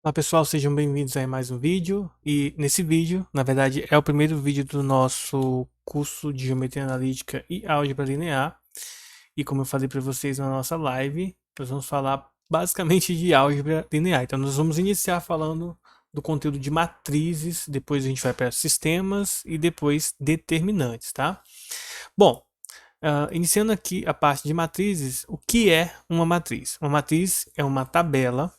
Olá pessoal, sejam bem-vindos a mais um vídeo. E nesse vídeo, na verdade, é o primeiro vídeo do nosso curso de Geometria Analítica e Álgebra Linear. E como eu falei para vocês na nossa live, nós vamos falar basicamente de álgebra linear. Então nós vamos iniciar falando do conteúdo de matrizes, depois a gente vai para sistemas e depois determinantes, tá? Bom, iniciando aqui a parte de matrizes, o que é uma matriz? Uma matriz é uma tabela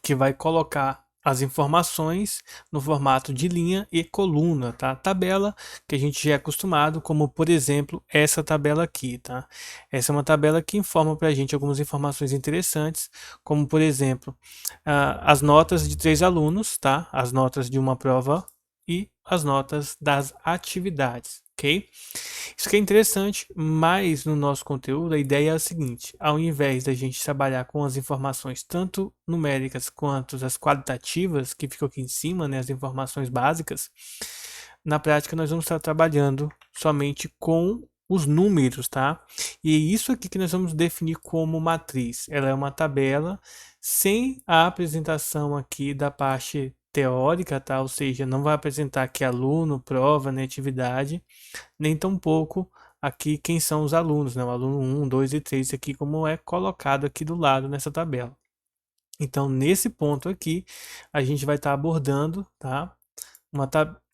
que vai colocar as informações no formato de linha e coluna, tá? Tabela que a gente já é acostumado, como por exemplo essa tabela aqui, tá? Essa é uma tabela que informa para a gente algumas informações interessantes, como por exemplo as notas de 3 alunos, tá? As notas de uma prova e as notas das atividades, ok? Isso que é interessante, mas no nosso conteúdo a ideia é a seguinte: ao invés da gente trabalhar com as informações tanto numéricas quanto as qualitativas, que ficam aqui em cima, né, as informações básicas, na prática nós vamos estar trabalhando somente com os números, tá? E é isso aqui que nós vamos definir como matriz. Ela é uma tabela sem a apresentação aqui da parte teórica, tá? Ou seja, não vai apresentar aqui aluno, prova, nem atividade, nem tampouco aqui quem são os alunos, né? O aluno 1, 2 e 3 aqui como é colocado aqui do lado nessa tabela. Então, nesse ponto aqui, a gente vai estar abordando, tá?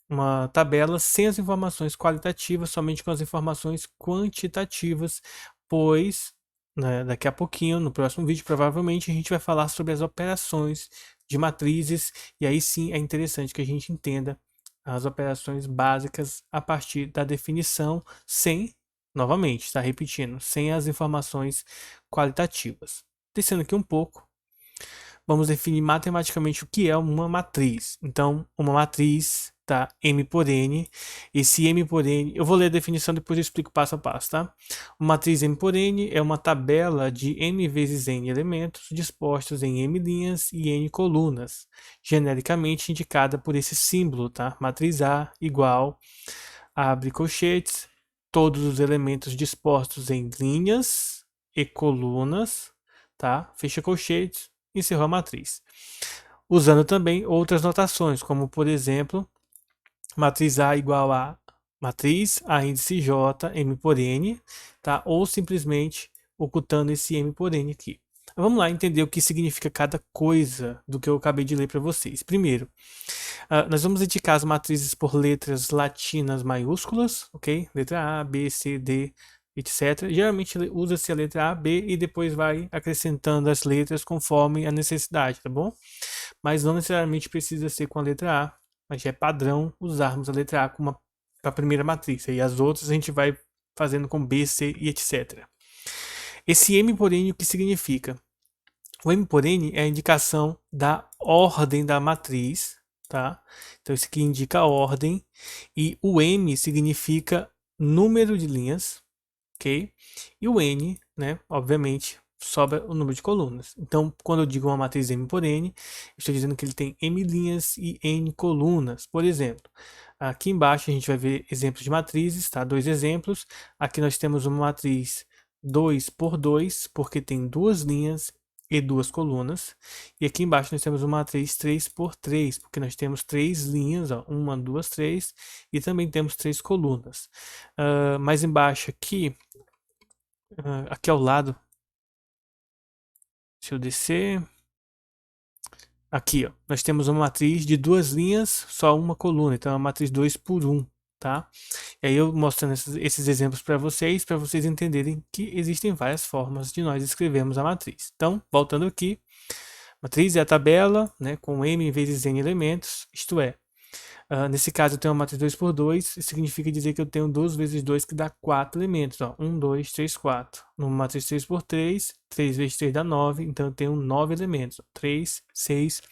Uma tabela sem as informações qualitativas, somente com as informações quantitativas, pois né, daqui a pouquinho, no próximo vídeo, provavelmente a gente vai falar sobre as operações de matrizes, e aí sim é interessante que a gente entenda as operações básicas a partir da definição, sem, novamente, está repetindo, sem as informações qualitativas. Descendo aqui um pouco, vamos definir matematicamente o que é uma matriz. Então, uma matriz, tá? M por N. Esse M por N, eu vou ler a definição depois eu explico passo a passo, tá? Uma matriz M por N é uma tabela de M vezes N elementos dispostos em M linhas e N colunas, genericamente indicada por esse símbolo, tá? Matriz A igual, abre colchetes, todos os elementos dispostos em linhas e colunas, tá? Fecha colchetes, encerrou a matriz. Usando também outras notações, como por exemplo, matriz A igual a matriz A índice J, M por N, tá? Ou simplesmente ocultando esse M por N aqui. Vamos lá entender o que significa cada coisa do que eu acabei de ler para vocês. Primeiro, nós vamos indicar as matrizes por letras latinas maiúsculas, ok? Letra A, B, C, D, etc. Geralmente usa-se a letra A, B e depois vai acrescentando as letras conforme a necessidade, tá bom? Mas não necessariamente precisa ser com a letra A, mas é padrão usarmos a letra A como a primeira matriz. E as outras a gente vai fazendo com B, C e etc. Esse M por N, o que significa? O M por N é a indicação da ordem da matriz, tá? Então isso aqui indica a ordem e o M significa número de linhas, ok? E o N, né, obviamente, sobra o número de colunas. Então, quando eu digo uma matriz M por N, estou dizendo que ele tem M linhas e N colunas. Por exemplo, aqui embaixo a gente vai ver exemplos de matrizes, tá? Dois exemplos. Aqui nós temos uma matriz 2 por 2, porque tem duas linhas e duas colunas. E aqui embaixo nós temos uma matriz 3 por 3, porque nós temos três linhas, ó, uma, duas, três, e também temos três colunas. Mais embaixo aqui, aqui ao lado, se eu descer, aqui ó, nós temos uma matriz de duas linhas, só uma coluna, então é uma matriz 2 por 1, tá? E aí eu mostrando esses exemplos para vocês entenderem que existem várias formas de nós escrevermos a matriz. Então, voltando aqui, matriz é a tabela, né, com m vezes n elementos, isto é, nesse caso eu tenho uma matriz 2 por 2, significa dizer que eu tenho 2 vezes 2 que dá 4 elementos. Ó. 1, 2, 3, 4. Numa matriz 3 por 3, 3 vezes 3 dá 9, então eu tenho 9 elementos. Ó. 3, 6,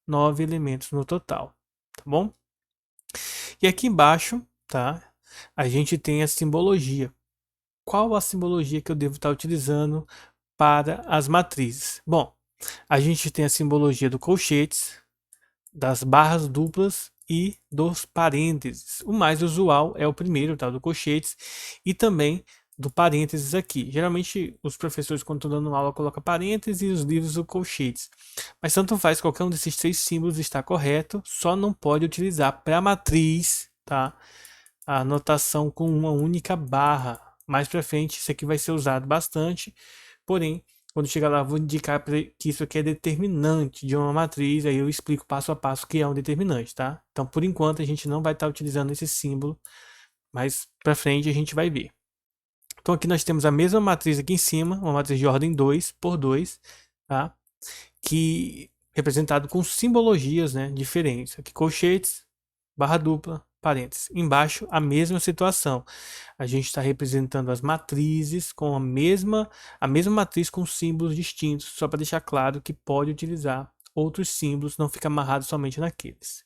9 elementos no total, tá bom? E aqui embaixo, tá? A gente tem a simbologia. Qual a simbologia que eu devo estar utilizando para as matrizes? Bom, a gente tem a simbologia do colchetes, das barras duplas e dos parênteses. O mais usual é o primeiro, tá, do colchetes, e também do parênteses aqui. Geralmente os professores, quando estão dando aula, colocam parênteses e os livros o colchetes. Mas tanto faz, qualquer um desses três símbolos está correto, só não pode utilizar para a matriz, tá? A notação com uma única barra. Mais para frente, isso aqui vai ser usado bastante, porém, quando chegar lá, eu vou indicar que isso aqui é determinante de uma matriz, aí eu explico passo a passo o que é um determinante, tá? Então, por enquanto, a gente não vai estar utilizando esse símbolo, mas para frente a gente vai ver. Então aqui nós temos a mesma matriz aqui em cima, uma matriz de ordem 2 por 2, tá? Que representado com simbologias, né, diferentes. Aqui colchetes, barra dupla, parênteses. Embaixo a mesma situação. A gente está representando as matrizes com a mesma matriz com símbolos distintos, só para deixar claro que pode utilizar outros símbolos, não fica amarrado somente naqueles.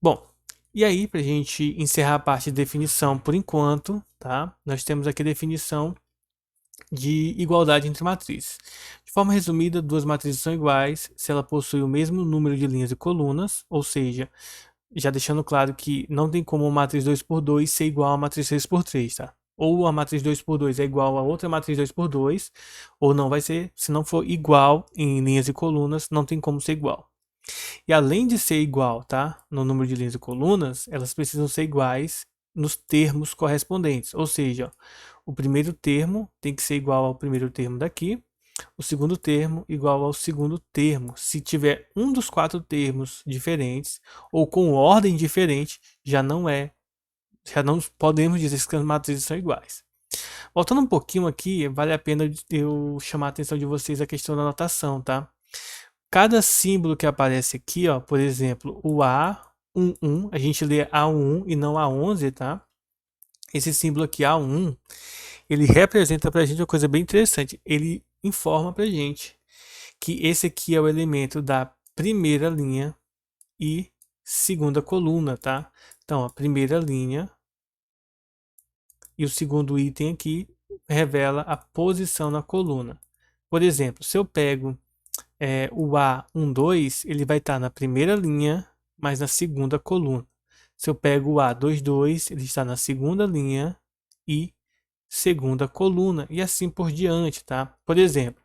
Bom, e aí, para a gente encerrar a parte de definição por enquanto, tá? Nós temos aqui a definição de igualdade entre matrizes. De forma resumida, duas matrizes são iguais se ela possui o mesmo número de linhas e colunas, ou seja, já deixando claro que não tem como uma matriz 2 por 2 ser igual a uma matriz 3 por 3, tá? Ou a matriz 2 por 2 é igual a outra matriz 2 por 2, ou não vai ser, se não for igual em linhas e colunas, não tem como ser igual. E além de ser igual, tá, no número de linhas e colunas, elas precisam ser iguais nos termos correspondentes. Ou seja, o primeiro termo tem que ser igual ao primeiro termo daqui, o segundo termo igual ao segundo termo. Se tiver um dos quatro termos diferentes ou com ordem diferente, já não podemos dizer que as matrizes são iguais. Voltando um pouquinho aqui, vale a pena eu chamar a atenção de vocês a questão da notação, tá? Cada símbolo que aparece aqui, ó, por exemplo, o A11, a gente lê A11 e não A11, tá? Esse símbolo aqui, A1, ele representa pra gente uma coisa bem interessante. Ele informa pra gente que esse aqui é o elemento da primeira linha e segunda coluna, tá? Então, a primeira linha e o segundo item aqui revela a posição na coluna. Por exemplo, se eu pego o A12, ele vai estar na primeira linha, mas na segunda coluna. Se eu pego o A22, ele está na segunda linha e segunda coluna, e assim por diante, tá? Por exemplo,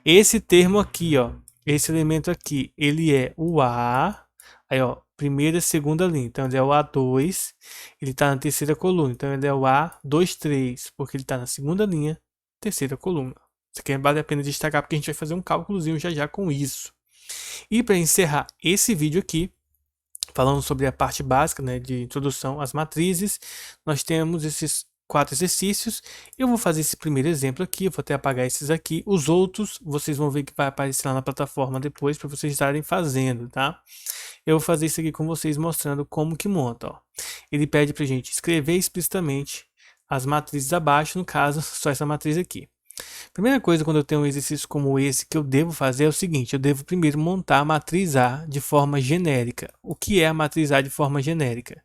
esse termo aqui, ó, esse elemento aqui, ele é o A, aí ó, primeira e segunda linha, então ele é o A2, ele está na terceira coluna, então ele é o A23, porque ele está na segunda linha, terceira coluna. Isso aqui vale a pena destacar porque a gente vai fazer um cálculozinho já já com isso. E para encerrar esse vídeo aqui, falando sobre a parte básica, né, de introdução às matrizes, nós temos esses 4 exercícios. Eu vou fazer esse primeiro exemplo aqui, eu vou até apagar esses aqui. Os outros, vocês vão ver que vai aparecer lá na plataforma depois para vocês estarem fazendo, tá? Eu vou fazer isso aqui com vocês mostrando como que monta, ó. Ele pede para a gente escrever explicitamente as matrizes abaixo, no caso, só essa matriz aqui. Primeira coisa, quando eu tenho um exercício como esse que eu devo fazer é o seguinte: eu devo primeiro montar a matriz A de forma genérica. O que é a matriz A de forma genérica?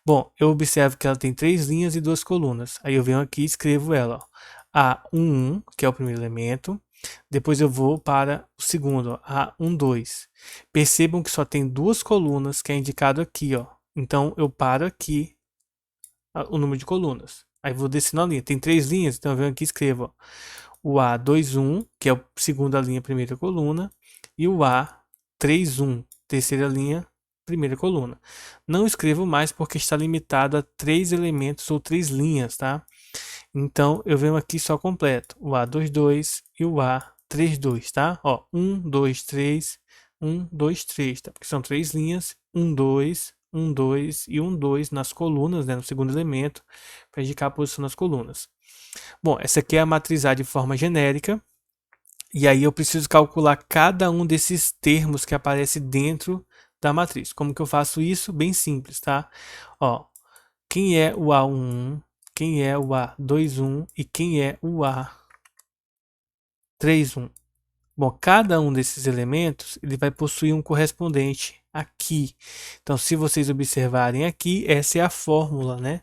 Bom, eu observo que ela tem 3 linhas e 2 colunas. Aí eu venho aqui e escrevo ela, ó. A11, que é o primeiro elemento. Depois eu vou para o segundo, ó, A12. Percebam que só tem 2 colunas, que é indicado aqui, ó. Então eu paro aqui o número de colunas. Aí vou descendo a linha. Tem 3 linhas, então eu venho aqui e escrevo, ó, o A21, que é a segunda linha, primeira coluna, e o A31, terceira linha, primeira coluna. Não escrevo mais porque está limitado a 3 elementos ou 3 linhas, tá? Então eu venho aqui só completo, o A22 e o A32, tá? Ó, 1, 2, 3, 1, 2, 3, tá? Porque são 3 linhas, 1, 2, 1, 2 e 1, 2 nas colunas, né? No segundo elemento, para indicar a posição das colunas. Bom, essa aqui é a matriz A de forma genérica. E aí eu preciso calcular cada um desses termos que aparece dentro da matriz. Como que eu faço isso? Bem simples, tá? Ó, quem é o A11, quem é o A21 e quem é o A31. Bom, cada um desses elementos ele vai possuir um correspondente aqui. Então, se vocês observarem aqui, essa é a fórmula, né?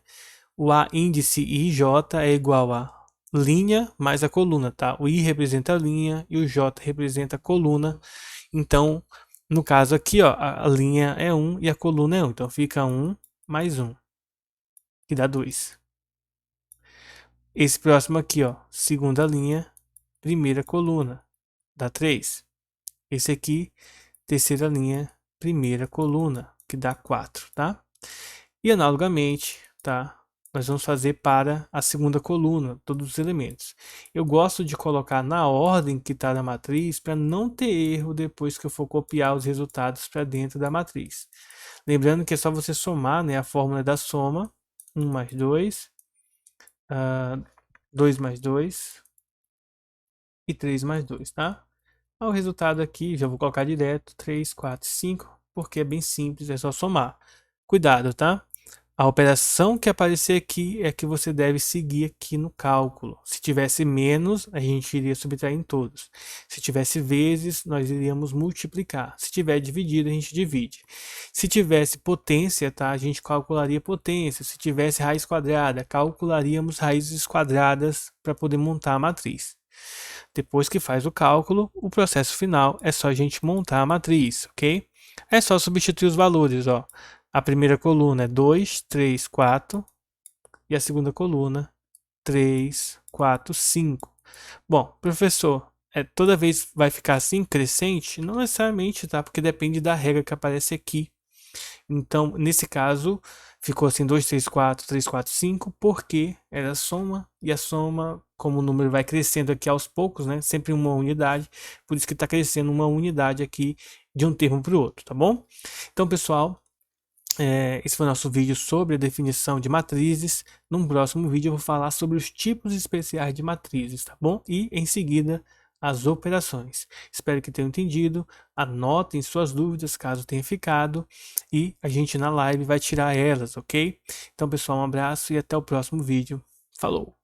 O A índice IJ é igual a linha mais a coluna, tá? O I representa a linha e o J representa a coluna. Então, no caso aqui, ó, a linha é 1 e a coluna é 1. Então, fica 1 mais 1, que dá 2. Esse próximo aqui, ó, segunda linha, primeira coluna, dá 3. Esse aqui, terceira linha, primeira coluna, que dá 4, tá? E analogamente, tá? Nós vamos fazer para a segunda coluna, todos os elementos. Eu gosto de colocar na ordem que está na matriz para não ter erro depois que eu for copiar os resultados para dentro da matriz. Lembrando que é só você somar, né, a fórmula da soma, 1 mais 2, 2 mais 2 e 3 mais 2, tá? O resultado aqui, já vou colocar direto, 3, 4, 5, porque é bem simples, é só somar. Cuidado, tá? A operação que aparecer aqui é que você deve seguir aqui no cálculo. Se tivesse menos, a gente iria subtrair em todos. Se tivesse vezes, nós iríamos multiplicar. Se tiver dividido, a gente divide. Se tivesse potência, tá? A gente calcularia potência. Se tivesse raiz quadrada, calcularíamos raízes quadradas para poder montar a matriz. Depois que faz o cálculo, o processo final é só a gente montar a matriz, ok? É só substituir os valores, ó. A primeira coluna é 2, 3, 4 e a segunda coluna 3, 4, 5. Bom, professor, toda vez vai ficar assim crescente? Não necessariamente, tá? Porque depende da regra que aparece aqui. Então, nesse caso, ficou assim 2, 3, 4, 3, 4, 5, porque era soma, e a soma, como o número vai crescendo aqui aos poucos, né? Sempre uma unidade, por isso que está crescendo uma unidade aqui de um termo para o outro, tá bom? Então, pessoal, esse foi o nosso vídeo sobre a definição de matrizes. Num próximo vídeo eu vou falar sobre os tipos especiais de matrizes, tá bom? E em seguida as operações. Espero que tenham entendido. Anotem suas dúvidas caso tenha ficado e a gente na live vai tirar elas, ok? Então, pessoal, um abraço e até o próximo vídeo. Falou!